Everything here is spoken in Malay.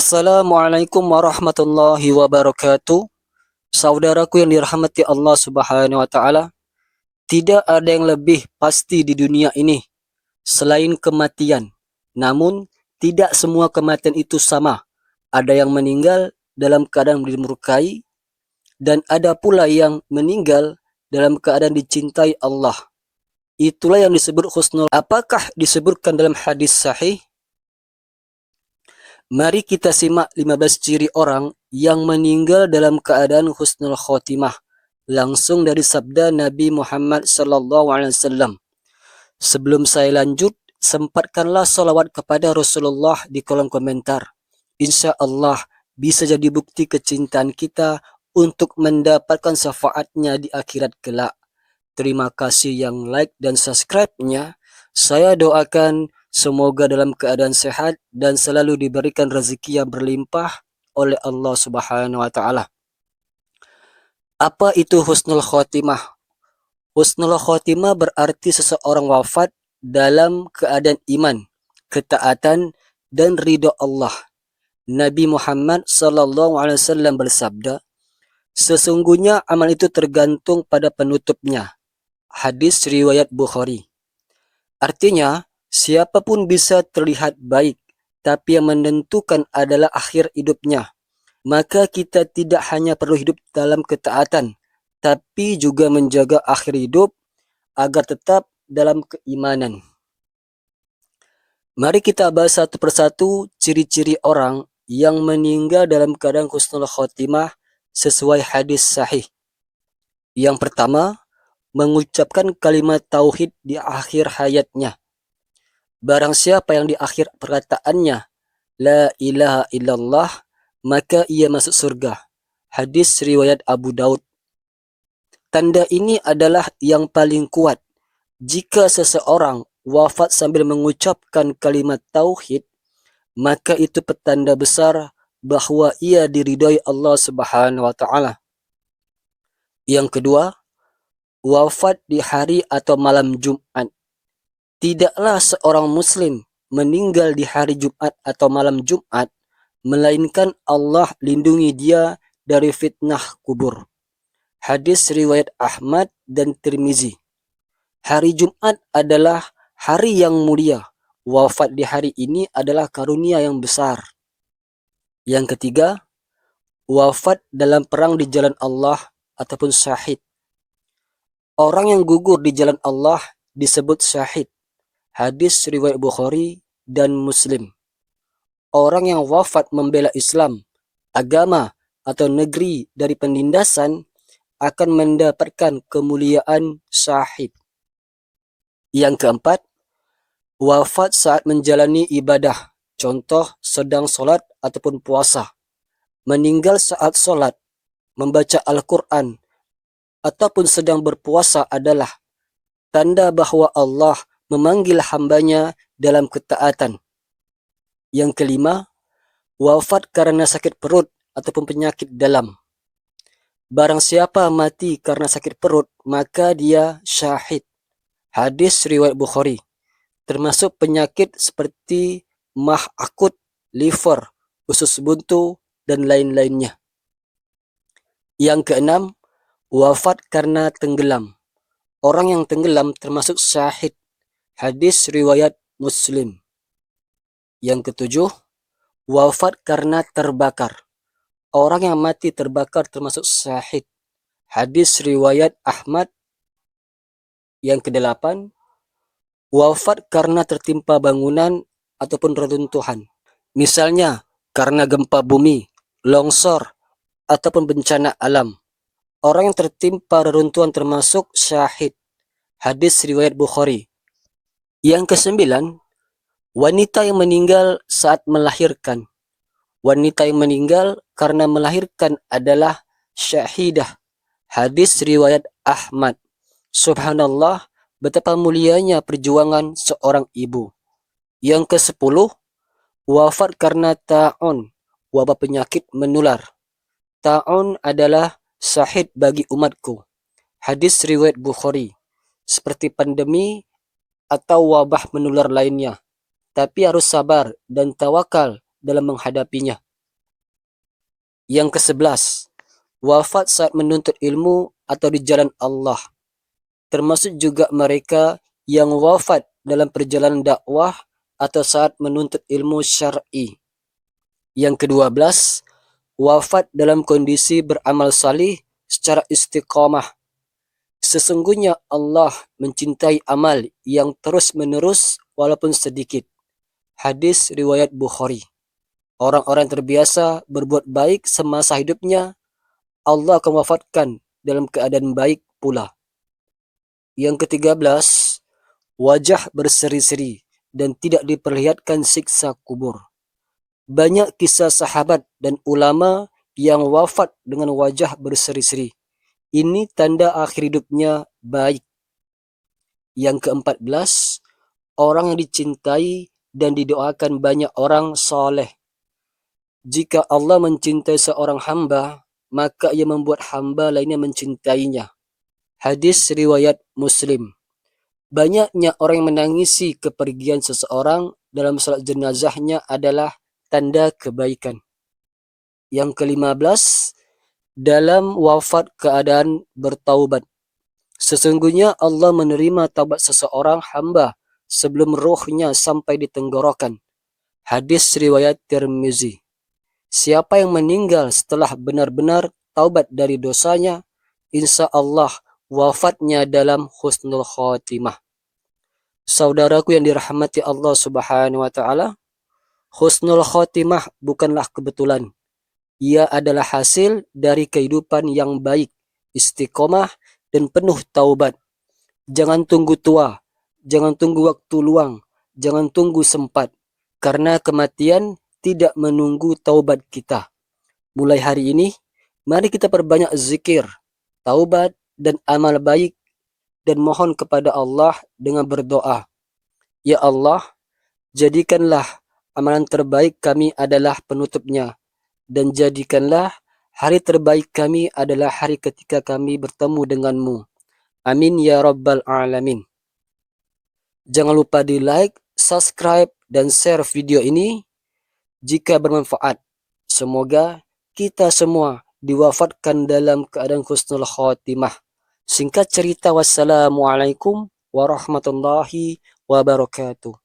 Assalamualaikum warahmatullahi wabarakatuh. Saudaraku yang dirahmati Allah Subhanahu wa taala, tidak ada yang lebih pasti di dunia ini selain kematian. Namun, tidak semua kematian itu sama. Ada yang meninggal dalam keadaan dimurkai dan ada pula yang meninggal dalam keadaan dicintai Allah. Itulah yang disebut husnul. Apakah disebutkan dalam hadis sahih? Mari kita simak 15 ciri orang yang meninggal dalam keadaan husnul khotimah. Langsung dari sabda Nabi Muhammad SAW. Sebelum saya lanjut, sempatkanlah salawat kepada Rasulullah di kolom komentar. Insya Allah bisa jadi bukti kecintaan kita untuk mendapatkan syafaatnya di akhirat kelak. Terima kasih yang like dan subscribe-nya. Saya doakan semoga dalam keadaan sehat dan selalu diberikan rezeki yang berlimpah oleh Allah Subhanahu wa taala. Apa itu husnul khotimah? Husnul khotimah berarti seseorang wafat dalam keadaan iman, ketaatan dan ridha Allah. Nabi Muhammad SAW bersabda, sesungguhnya amal itu tergantung pada penutupnya. Hadis riwayat Bukhari. Artinya, siapapun bisa terlihat baik, tapi yang menentukan adalah akhir hidupnya. Maka kita tidak hanya perlu hidup dalam ketaatan, tapi juga menjaga akhir hidup agar tetap dalam keimanan. Mari kita bahas satu persatu ciri-ciri orang yang meninggal dalam keadaan husnul khotimah sesuai hadis sahih. Yang pertama, mengucapkan kalimat tauhid di akhir hayatnya. Barang siapa yang di akhir perkataannya la ilaha illallah, maka ia masuk surga. Hadis riwayat Abu Daud. Tanda ini adalah yang paling kuat. Jika seseorang wafat sambil mengucapkan kalimat tauhid, maka itu petanda besar bahwa ia diridhai Allah Subhanahu wa taala. Yang kedua, wafat di hari atau malam Jumat. Tidaklah seorang muslim meninggal di hari Jumat atau malam Jumat, melainkan Allah lindungi dia dari fitnah kubur. Hadis riwayat Ahmad dan Tirmizi. Hari Jumat adalah hari yang mulia. Wafat di hari ini adalah karunia yang besar. Yang ketiga, wafat dalam perang di jalan Allah ataupun syahid. Orang yang gugur di jalan Allah disebut syahid. Hadis riwayat Bukhari dan Muslim. Orang yang wafat membela Islam, agama, atau negeri dari penindasan akan mendapatkan kemuliaan syahid. Yang keempat, wafat saat menjalani ibadah, contoh sedang sholat ataupun puasa. Meninggal saat sholat, membaca Al-Quran, ataupun sedang berpuasa adalah tanda bahwa Allah memanggil hambanya dalam ketaatan. Yang kelima, wafat karena sakit perut ataupun penyakit dalam. Barang siapa mati karena sakit perut, maka dia syahid. Hadis riwayat Bukhari. Termasuk penyakit seperti mah akut, liver, usus buntu, dan lain-lainnya. Yang keenam, wafat karena tenggelam. Orang yang tenggelam termasuk syahid. Hadis riwayat Muslim. Yang ketujuh, wafat karena terbakar. Orang yang mati terbakar termasuk syahid. Hadis riwayat Ahmad. Yang kedelapan, wafat karena tertimpa bangunan ataupun reruntuhan. Misalnya, karena gempa bumi, longsor, ataupun bencana alam. Orang yang tertimpa reruntuhan termasuk syahid. Hadis riwayat Bukhari. Yang kesembilan, wanita yang meninggal saat melahirkan. Wanita yang meninggal karena melahirkan adalah syahidah. Hadis riwayat Ahmad. Subhanallah, betapa mulianya perjuangan seorang ibu. Yang ke-10, wafat karena ta'un, wabah penyakit menular. Ta'un adalah syahid bagi umatku. Hadis riwayat Bukhari. Seperti pandemi atau wabah menular lainnya. Tapi harus sabar dan tawakal dalam menghadapinya. Yang ke-11, wafat saat menuntut ilmu atau di jalan Allah, termasuk juga mereka yang wafat dalam perjalanan dakwah atau saat menuntut ilmu syar'i. Yang ke-12, wafat dalam kondisi beramal salih secara istiqamah. Sesungguhnya Allah mencintai amal yang terus-menerus walaupun sedikit. Hadis riwayat Bukhari. Orang-orang yang terbiasa berbuat baik semasa hidupnya, Allah akan wafatkan dalam keadaan baik pula. Yang ke-13, wajah berseri-seri dan tidak diperlihatkan siksa kubur. Banyak kisah sahabat dan ulama yang wafat dengan wajah berseri-seri. Ini tanda akhir hidupnya baik. Yang ke-14, orang yang dicintai dan didoakan banyak orang soleh. Jika Allah mencintai seorang hamba, maka ia membuat hamba lainnya mencintainya. Hadis riwayat Muslim. Banyaknya orang yang menangisi kepergian seseorang dalam salat jenazahnya adalah tanda kebaikan. Yang ke-15, dalam wafat keadaan bertaubat. Sesungguhnya Allah menerima taubat seseorang hamba sebelum rohnya sampai di tenggorokan. Hadis riwayat Tirmizi. Siapa yang meninggal setelah benar-benar taubat dari dosanya, insya Allah wafatnya dalam husnul khotimah. Saudaraku yang dirahmati Allah Subhanahu wa taala, husnul khotimah bukanlah kebetulan. Ia adalah hasil dari kehidupan yang baik, istiqomah dan penuh taubat. Jangan tunggu tua, jangan tunggu waktu luang, jangan tunggu sempat, karena kematian tidak menunggu taubat kita. Mulai hari ini, mari kita perbanyak zikir, taubat, dan amal baik, dan mohon kepada Allah dengan berdoa. Ya Allah, jadikanlah amalan terbaik kami adalah penutupnya, dan jadikanlah hari terbaik kami adalah hari ketika kami bertemu denganmu. Amin ya Rabbal Alamin. Jangan lupa di like, subscribe, dan share video ini jika bermanfaat. Semoga kita semua diwafatkan dalam keadaan husnul khotimah. Singkat cerita, wassalamualaikum warahmatullahi wabarakatuh.